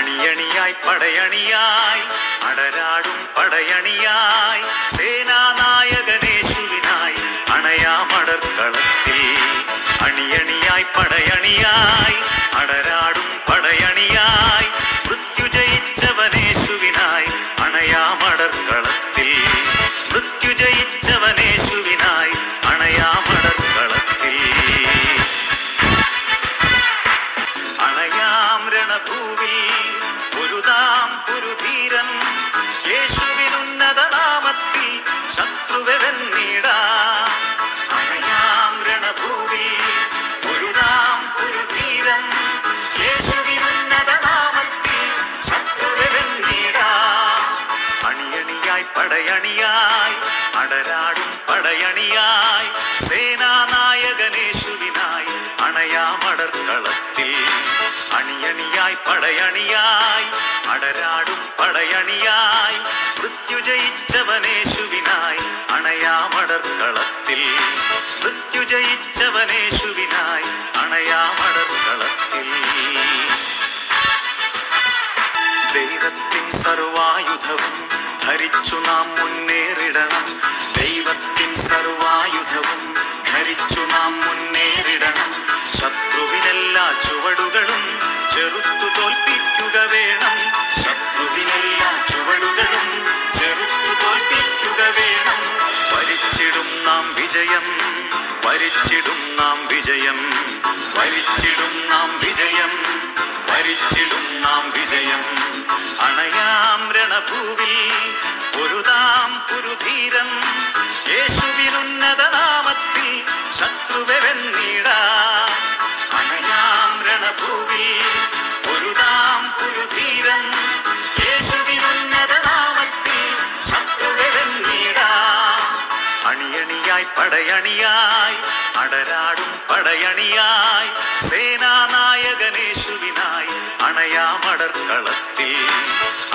അണിയണിയായി പടയണിയായി അടരാടും പടയണിയായി സേനാനായകനേശുവിനായി അണയാമടർക്കളത്തിൽ. അണിയണിയായി പടയണിയായി അടരാടും പടയണിയായി മൃത്യുജയിച്ചവനേശുവിനായി അണയാമടർക്കളത്തിൽ. മൃത്യുജയിച്ചവനേശുവിനായി അണയാമടർക്കളത്തിൽ. അണയാം രണഭൂവിൽ പൊരുതാം പുരുധീരം യേശുവിനുന്നത നാമത്തിൽ ശത്രുവെ വെന്നിടാം. അണയാം രണഭൂവിൽ പൊരുതാം പുരുധീരം യേശുവിനുന്നത നാമത്തിൽ ശത്രുവെ വെന്നിടാം. അണിയണിയായി പടയണിയായി അടരാടും പടയണിയായി സേനാനായകനേശുവിനായി അണയാമടർക്കളത്തിൽ. അണിയണിയായി പടയണിയായി അടരാടും പടയണിയായി മൃത്യുജയിച്ചവനേശുവിനായി അണയാമടർക്കളത്തിൽ. മൃത്യുജയിച്ചവനേശുവിനായി അണയാമടർക്കളത്തിൽ. ദൈവത്തിൻ സർവായുധവും ധരിച്ചു നാം മുന്നേറിടണം. ദൈവത്തിൻ സർവായുധവും ധരിച്ചു നാം മുന്നേറിടണം. ശത്രുവിനെല്ലാ ചുവടുകളും ചെറുത്തു തോൽപ്പിക്കുക വേണം. ശത്രുവിനെല്ലാ ചുവടുകളും ചെറുത്തു തോൽപ്പിക്കുക വേണം. വരിച്ചിടും നാം വിജയം, വരിച്ചിടും നാം വിജയം, വരിച്ചിടും നാം വിജയം, വരിച്ചിടും നാം വിജയം. അണയാം രണഭൂവിൽ പൊരുതാം പുരുധീരം യേശുവിനുന്നത നാമത്തിൽ ശത്രുവെ വെന്നിടാം. അണയാം രണഭൂവിൽ പൊരുതാം പുരുധീരം യേശുവിനുന്നത നാമത്തിൽ ശത്രുവെ വെന്നിടാം. അണിയണിയായി പടയണിയായി അടരാടും പടയണിയായി സേനാനായകനേശുവിനായി അണയാമടർക്കളത്തിൽ.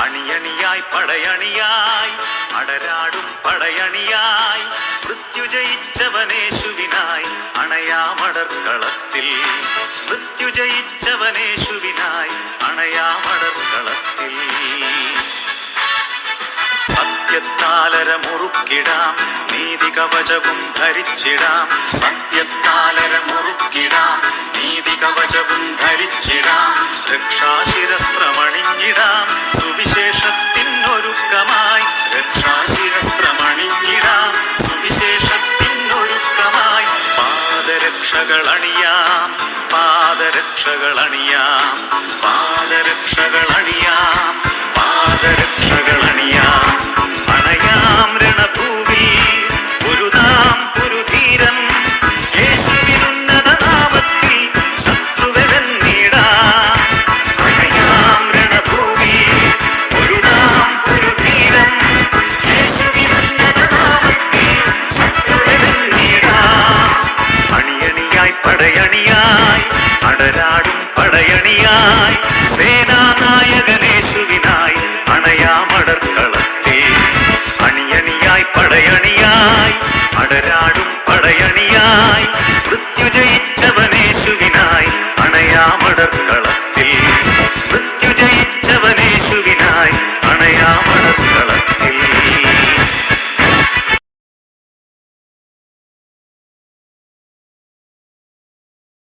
അണിയണിയായി പടയണിയായി അടരാടും പടയണിയായി മൃത്യുജയിച്ചവനേശുവിനായി അണയാമടർക്കളത്തിൽ. മൃത്യുജയിച്ചവനേശുവിനായി അണയാമടർക്കളത്തിൽ. സത്യത്താലര മുറുക്കിടാം നീതി കവചവും ധരിച്ചിടാം. സത്യത്താലര മുറുക്കിടാം നീതി കവചവും ധരിച്ചിടാം. രക്ഷാശിരസ്ത്രമണിഞ്ഞിടാം സുവിശേഷത്തിനൊരുക്കമായി. രക്ഷാശിരസ്ത്രമണിഞ്ഞിടാം സുവിശേഷത്തിനൊരുക്കമായി. പാദരക്ഷകളണിയാം, പാദരക്ഷകളണിയാം, പാദരക്ഷകളണിയാം, പാദരക്ഷകളണിയാം. അണയാം രണഭൂവിൽ പൊരുതാം പുരുധീരം യേശുവിനുന്നത നാമത്തിൽ ശത്രുവെ വെന്നിടാം. അണയാം രണഭൂവിൽ പൊരുതാം പുരുധീരം യേശുവിനുന്നത നാമത്തിൽ ശത്രുവെ വെന്നിടാം. അണിയണിയായി പടയണിയായി അടരാടും പടയണിയായി സേനാനായകനേശുവിനായി അണയാമടർക്കളത്തിൽ. അണിയണിയായി പടയണിയായി അടരാടും പടയണിയായി മൃത്യുജയി